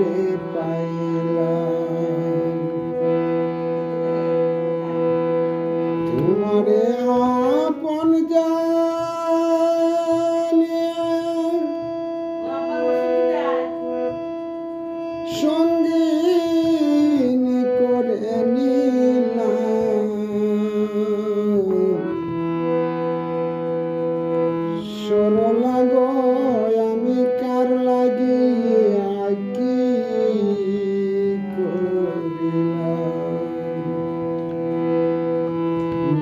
তোমারে পাইলাম, তোমারে আপন জানিয়া সঙ্গিনী করে নিলাম, সরলা গো আমি কার লাগিয়া কি করিলাম,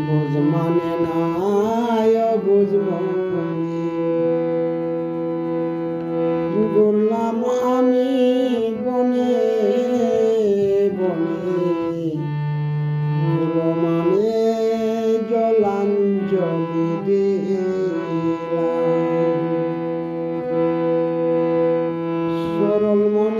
বুঝ মানে নাই বুঝ মনি, ঘুরলাম আমি বনে বনে, মানে জলাঞ্জলি দিলাম, সরল মন